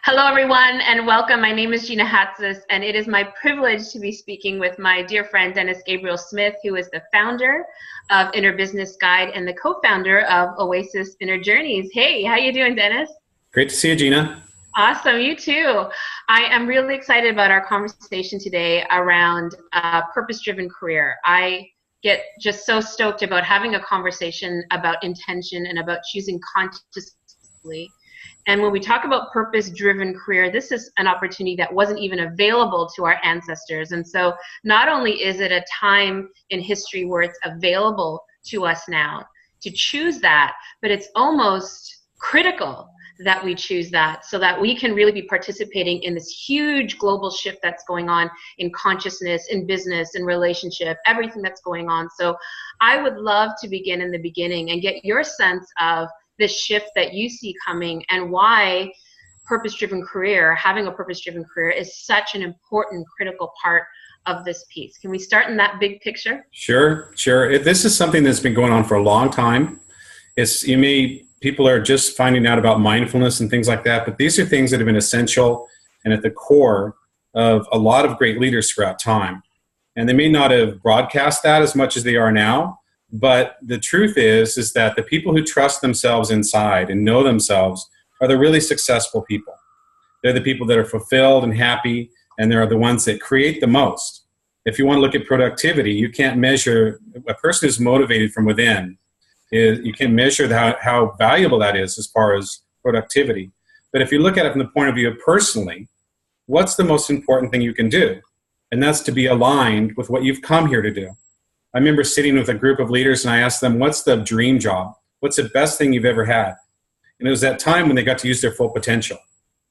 Hello, everyone, and welcome. My name is Gina Hatzis, and it is my privilege to be speaking with my dear friend, Dennis Gabriel Smith, who is the founder of Inner Business Guide and the co-founder of Oasis Inner Journeys. Hey, how you doing, Dennis? Great to see you, Gina. Awesome, you too. I am really excited about our conversation today around purpose-driven career. I get just so stoked about having a conversation about intention and about choosing consciously. And when we talk about purpose-driven career, this is an opportunity that wasn't even available to our ancestors. And so not only is it a time in history where it's available to us now to choose that, but it's almost critical that we choose that so that we can really be participating in this huge global shift that's going on in consciousness, in business, in relationship, everything that's going on. So I would love to begin in the beginning and get your sense of this shift that you see coming and why purpose-driven career, having a purpose-driven career is such an important, critical part of this piece. Can we start in that big picture? Sure. This is something that's been going on for a long time. People are just finding out about mindfulness and things like that, but these are things that have been essential and at the core of a lot of great leaders throughout time. And they may not have broadcast that as much as they are now, but the truth is that the people who trust themselves inside and know themselves are the really successful people. They're the people that are fulfilled and happy, and they're the ones that create the most. If you want to look at productivity, you can't measure a person who's motivated from within. You can measure how valuable that is as far as productivity. But if you look at it from the point of view of personally, what's the most important thing you can do? And that's to be aligned with what you've come here to do. I remember sitting with a group of leaders and I asked them, what's the dream job? What's the best thing you've ever had? And it was that time when they got to use their full potential.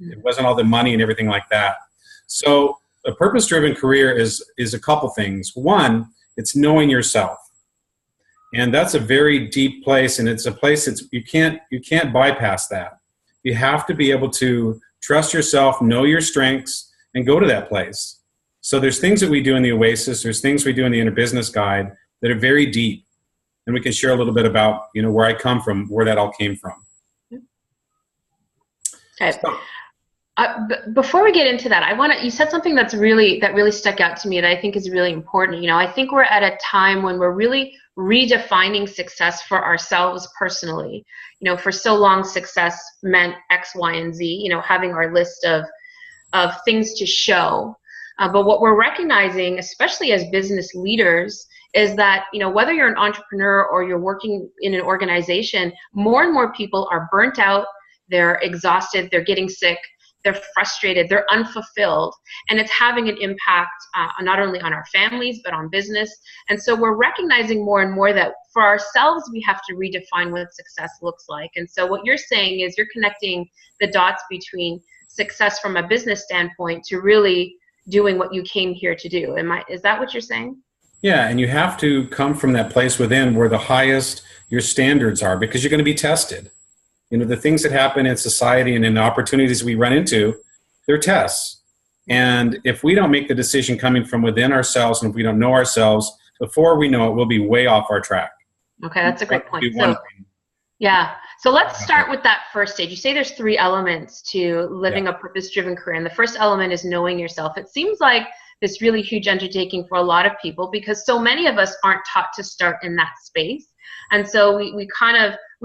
It wasn't all the money and everything like that. So a purpose-driven career is a couple things. One, it's knowing yourself. And that's a very deep place, and it's a place you can't bypass that. You have to be able to trust yourself, know your strengths, and go to that place. So there's things that we do in the Oasis, there's things we do in the Inner Business Guide that are very deep. And we can share a little bit about, where I come from, where that all came from. Okay. Before we get into that, you said something that really stuck out to me that I think is really important. I think we're at a time when we're really redefining success for ourselves personally. For so long, success meant X, Y, and Z, having our list of things to show. But what we're recognizing, especially as business leaders, is that, whether you're an entrepreneur or you're working in an organization, more and more people are burnt out, they're exhausted, they're getting sick, they're frustrated, they're unfulfilled, and it's having an impact not only on our families, but on business. And so we're recognizing more and more that for ourselves, we have to redefine what success looks like. And so what you're saying is you're connecting the dots between success from a business standpoint to really doing what you came here to do. Is that what you're saying? Yeah, and you have to come from that place within where the highest your standards are, because you're going to be tested. The things that happen in society and in the opportunities we run into, they're tests. And if we don't make the decision coming from within ourselves, and if we don't know ourselves, before we know it, we'll be way off our track. Okay, that's a great point. So let's start with that first stage. You say there's 3 elements to living a purpose-driven career, and the first element is knowing yourself. It seems like this really huge undertaking for a lot of people because so many of us aren't taught to start in that space. And so we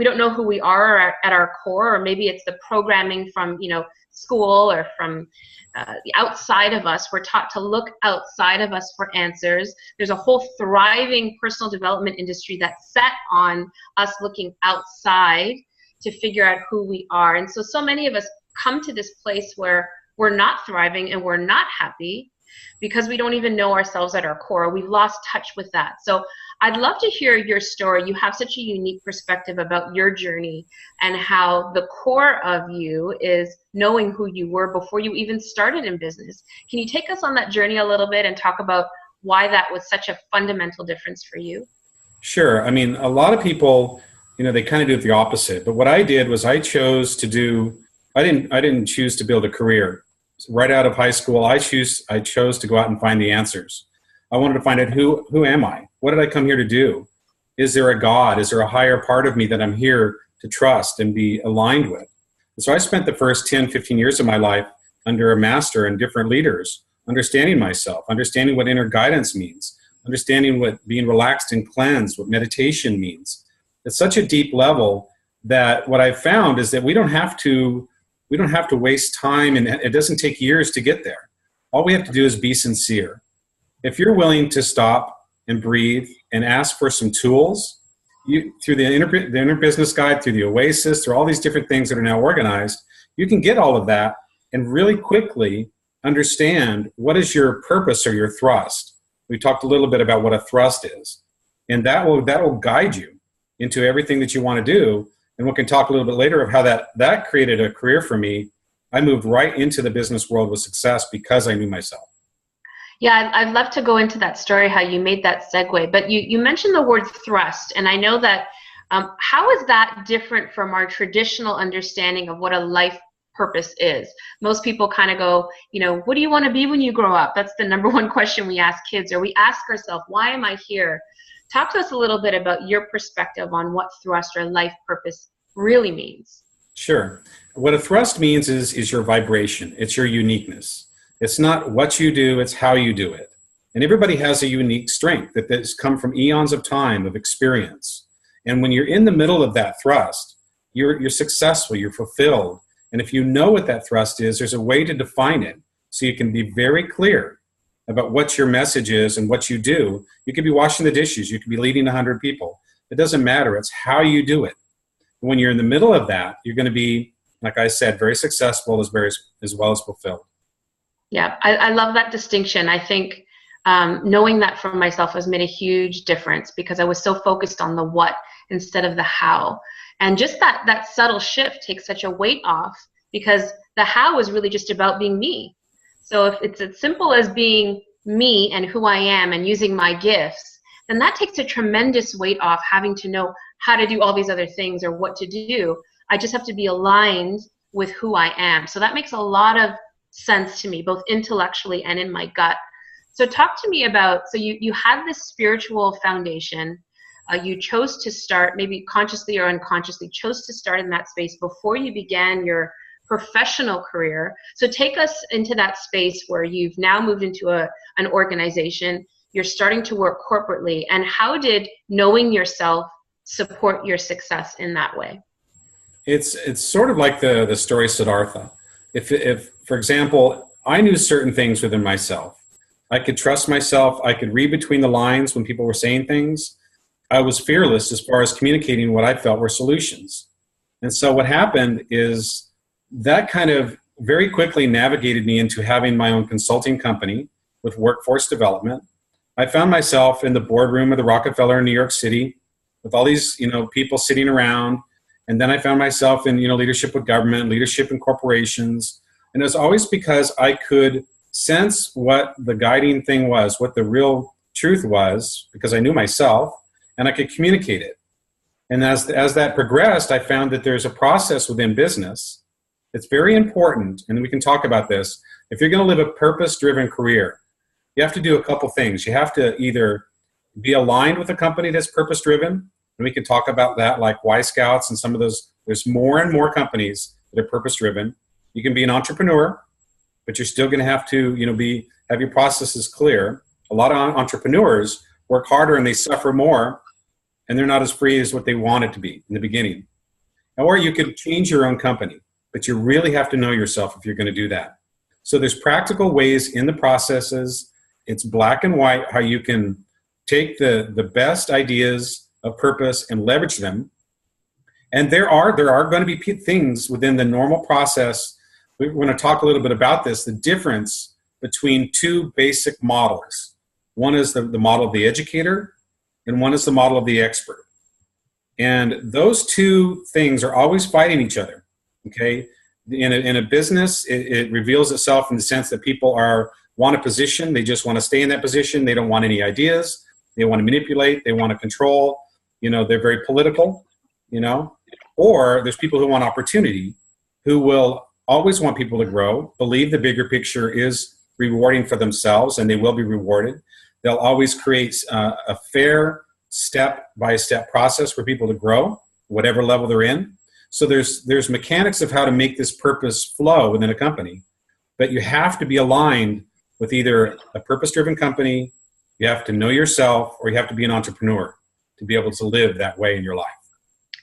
don't know who we are at our core, or maybe it's the programming from school or from the outside of us. We're taught to look outside of us for answers. There's a whole thriving personal development industry that's set on us looking outside to figure out who we are. And so many of us come to this place where we're not thriving and we're not happy because we don't even know ourselves at our core. We've lost touch with that. So I'd love to hear your story. You have such a unique perspective about your journey and how the core of you is knowing who you were before you even started in business. Can you take us on that journey a little bit and talk about why that was such a fundamental difference for you? Sure. A lot of people, they kind of do the opposite. But what I did was I chose I didn't choose to build a career. Right out of high school, I chose to go out and find the answers. I wanted to find out who am I? What did I come here to do? Is there a God? Is there a higher part of me that I'm here to trust and be aligned with? And so I spent the first 10, 15 years of my life under a master and different leaders, understanding myself, understanding what inner guidance means, understanding what being relaxed and cleansed, what meditation means. It's such a deep level that what I've found is that we don't have to waste time, and it doesn't take years to get there. All we have to do is be sincere. If you're willing to stop and breathe and ask for some tools, through the inner business guide, through the Oasis, through all these different things that are now organized, you can get all of that and really quickly understand what is your purpose or your thrust. We talked a little bit about what a thrust is, and that will guide you into everything that you want to do. And we can talk a little bit later of how that created a career for me. I moved right into the business world with success because I knew myself. Yeah, I'd love to go into that story, how you made that segue. But you mentioned the word thrust, and I know that how is that different from our traditional understanding of what a life purpose is? Most people kind of go, what do you want to be when you grow up? That's the number one question we ask kids, or we ask ourselves, why am I here? Talk to us a little bit about your perspective on what thrust or life purpose really means. Sure. What a thrust means is your vibration. It's your uniqueness. It's not what you do, it's how you do it. And everybody has a unique strength that's come from eons of time, of experience. And when you're in the middle of that thrust, you're successful, you're fulfilled. And if you know what that thrust is, there's a way to define it so you can be very clear about what your message is and what you do. You could be washing the dishes, you could be leading 100 people. It doesn't matter, it's how you do it. When you're in the middle of that, you're going to be, like I said, very successful as well as fulfilled. Yeah, I love that distinction. I think knowing that for myself has made a huge difference because I was so focused on the what instead of the how. And just that subtle shift takes such a weight off because the how is really just about being me. So if it's as simple as being me and who I am and using my gifts, then that takes a tremendous weight off having to know how to do all these other things or what to do. I just have to be aligned with who I am. So that makes a lot of sense to me, both intellectually and in my gut. So talk to me about, so you had this spiritual foundation. You chose to start, maybe consciously or unconsciously, chose to start in that space before you began your professional career. So take us into that space where you've now moved into an organization. You're starting to work corporately. And how did knowing yourself support your success in that way? It's sort of like the story Siddhartha. If, for example, I knew certain things within myself, I could trust myself, I could read between the lines when people were saying things. I was fearless as far as communicating what I felt were solutions. And so what happened is that kind of very quickly navigated me into having my own consulting company with workforce development. I found myself in the boardroom of the Rockefeller in New York City with all these, people sitting around. And then I found myself in, leadership with government, leadership in corporations. And it was always because I could sense what the guiding thing was, what the real truth was, because I knew myself, and I could communicate it. And as that progressed, I found that there's a process within business that's very important, and we can talk about this. If you're going to live a purpose-driven career, you have to do a couple things. You have to either be aligned with a company that's purpose-driven, and we can talk about that, like Y Scouts and some of those. There's more and more companies that are purpose-driven. You can be an entrepreneur, but you're still going to have to, have your processes clear. A lot of entrepreneurs work harder and they suffer more, and they're not as free as what they wanted to be in the beginning. Or you could change your own company, but you really have to know yourself if you're going to do that. So there's practical ways in the processes. It's black and white how you can take the best ideas of purpose and leverage them. And there are going to be things within the normal process. We're going to talk a little bit about this, the difference between two basic models. One is the model of the educator, and one is the model of the expert. And those two things are always fighting each other, okay? In a business, it reveals itself in the sense that people want a position. They just want to stay in that position. They don't want any ideas. They want to manipulate. They want to control. They're very political, Or there's people who want opportunity, who will always want people to grow, believe the bigger picture is rewarding for themselves, and they will be rewarded. They'll always create a fair step-by-step process for people to grow, whatever level they're in. So there's mechanics of how to make this purpose flow within a company, but you have to be aligned with either a purpose-driven company, you have to know yourself, or you have to be an entrepreneur to be able to live that way in your life.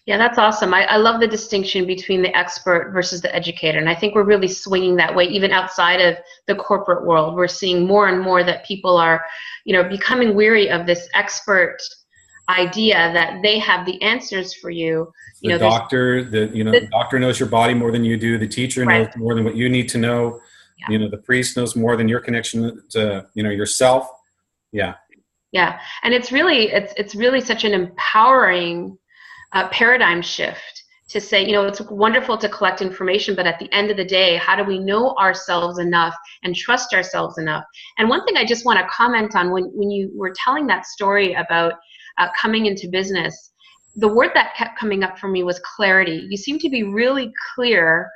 Yeah, that's awesome. I love the distinction between the expert versus the educator. And I think we're really swinging that way, even outside of the corporate world. We're seeing more and more that people are, becoming weary of this expert idea that they have the answers for you. The doctor knows your body more than you do. The teacher knows more than what you need to know. Yeah. The priest knows more than your connection to, yourself. Yeah. Yeah. And it's really such an empowering paradigm shift to say, it's wonderful to collect information, but at the end of the day, how do we know ourselves enough and trust ourselves enough? And one thing I just want to comment on, when you were telling that story about coming into business, the word that kept coming up for me was clarity. You seem to be really clear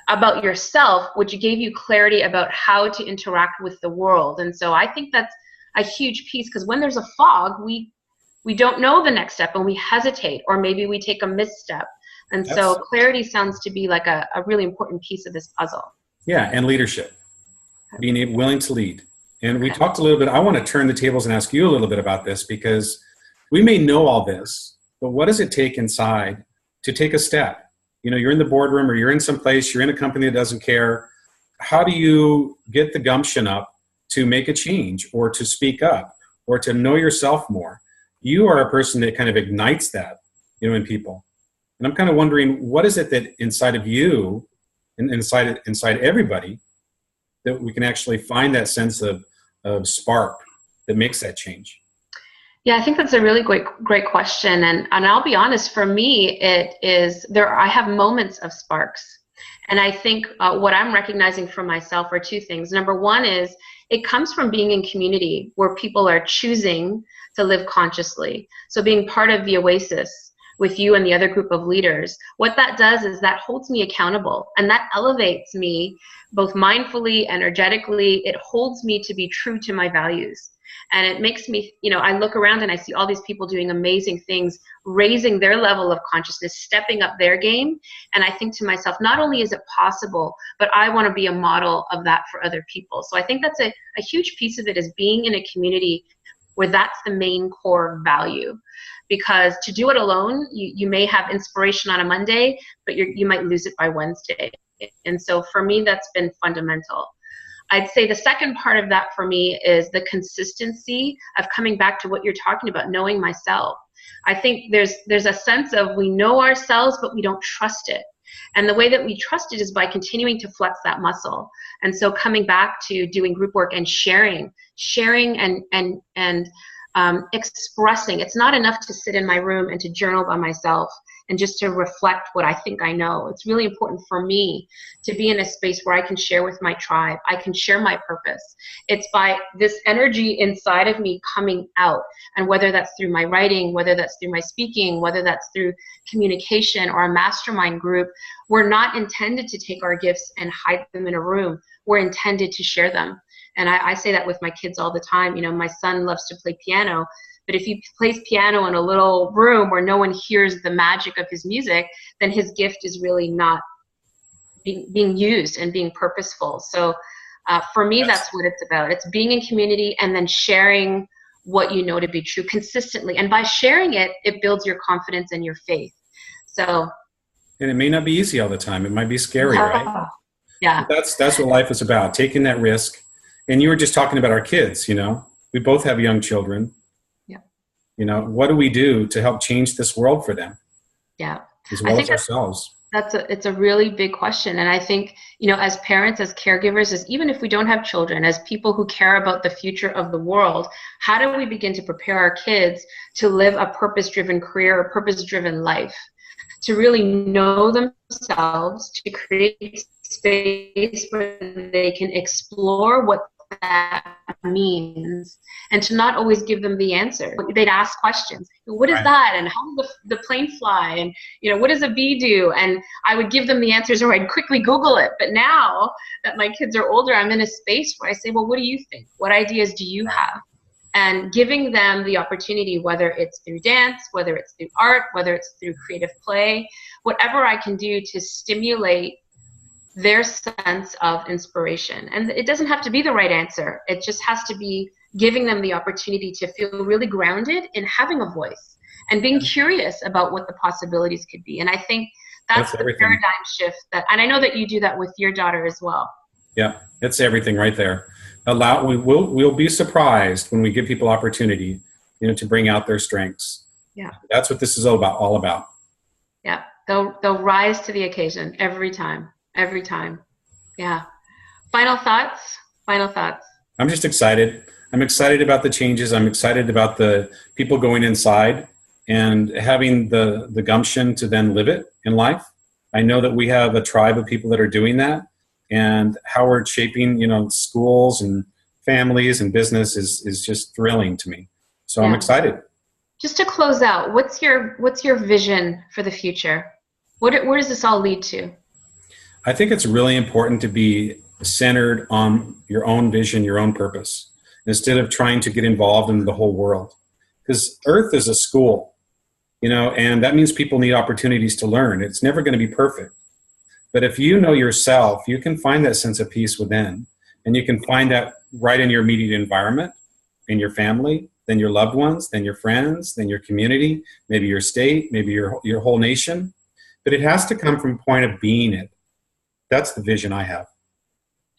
about yourself, which gave you clarity about how to interact with the world. And so I think that's a huge piece, because when there's a fog, we don't know the next step and we hesitate, or maybe we take a misstep. And so clarity sounds to be like a really important piece of this puzzle. Yeah, and leadership, being willing to lead. And we talked a little bit, I want to turn the tables and ask you a little bit about this, because we may know all this, but what does it take inside to take a step? You're in the boardroom, or you're in some place, you're in a company that doesn't care. How do you get the gumption up to make a change, or to speak up, or to know yourself more? You are a person that kind of ignites that, in people. And I'm kind of wondering, what is it that inside of you and inside everybody that we can actually find that sense of spark that makes that change? Yeah, I think that's a really great question. And I'll be honest, for me, I have moments of sparks. And I think what I'm recognizing for myself are two things. Number one is, it comes from being in community where people are choosing to live consciously. So being part of the Oasis with you and the other group of leaders, what that does is that holds me accountable, and that elevates me both mindfully, energetically. It holds me to be true to my values. And it makes me, I look around and I see all these people doing amazing things, raising their level of consciousness, stepping up their game. And I think to myself, not only is it possible, but I want to be a model of that for other people. So I think that's a huge piece of it, is being in a community where that's the main core value. Because to do it alone, you may have inspiration on a Monday, but you might lose it by Wednesday. And so for me, that's been fundamental. I'd say the second part of that for me is the consistency of coming back to what you're talking about, knowing myself. I think there's a sense of, we know ourselves, but we don't trust it. And the way that we trust it is by continuing to flex that muscle. And so coming back to doing group work and sharing and expressing. It's not enough to sit in my room and to journal by myself and just to reflect what I think I know. It's really important for me to be in a space where I can share with my tribe. I can share my purpose. It's by this energy inside of me coming out. And whether that's through my writing, whether that's through my speaking, whether that's through communication or a mastermind group, we're not intended to take our gifts and hide them in a room. We're intended to share them. And I say that with my kids all the time. My son loves to play piano, but if he plays piano in a little room where no one hears the magic of his music, then his gift is really not being used and being purposeful. So for me, that's what it's about. It's being in community and then sharing what you know to be true consistently. And by sharing it, it builds your confidence and your faith. So. And it may not be easy all the time. It might be scary, right? Yeah. But that's what life is about, taking that risk. And you were just talking about our kids, we both have young children. Yeah. What do we do to help change this world for them? Yeah. As well as ourselves. It's a really big question. And I think, as parents, as caregivers, as even if we don't have children, as people who care about the future of the world, how do we begin to prepare our kids to live a purpose-driven career, a purpose-driven life, to really know themselves, to create space where they can explore what that means, and to not always give them the answer. They'd ask questions. What is that? And how does the plane fly? And what does a bee do? And I would give them the answers, or I'd quickly Google it. But now that my kids are older, I'm in a space where I say, well, what do you think? What ideas do you have? and giving them the opportunity, whether it's through dance, whether it's through art, whether it's through creative play, whatever I can do to stimulate their sense of inspiration. And it doesn't have to be the right answer. It just has to be giving them the opportunity to feel really grounded in having a voice and being curious about what the possibilities could be. And I think that's the paradigm shift and I know that you do that with your daughter as well. Yeah, it's everything right there. We'll be surprised when we give people opportunity, to bring out their strengths. Yeah. That's what this is all about. Yeah. They'll rise to the occasion every time. Every time. Yeah. Final thoughts? I'm just excited. I'm excited about the changes. I'm excited about the people going inside and having the gumption to then live it in life. I know that we have a tribe of people that are doing that, and how we're shaping, schools and families and business is just thrilling to me. So I'm excited. Just to close out, what's your vision for the future? Where does this all lead to? I think it's really important to be centered on your own vision, your own purpose, instead of trying to get involved in the whole world. Because Earth is a school, and that means people need opportunities to learn. It's never going to be perfect. But if you know yourself, you can find that sense of peace within, and you can find that right in your immediate environment, in your family, then your loved ones, then your friends, then your community, maybe your state, maybe your whole nation. But it has to come from a point of being it. That's the vision I have.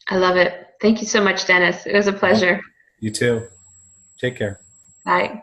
I love it. Thank you so much, Dennis. It was a pleasure. You too. Take care. Bye.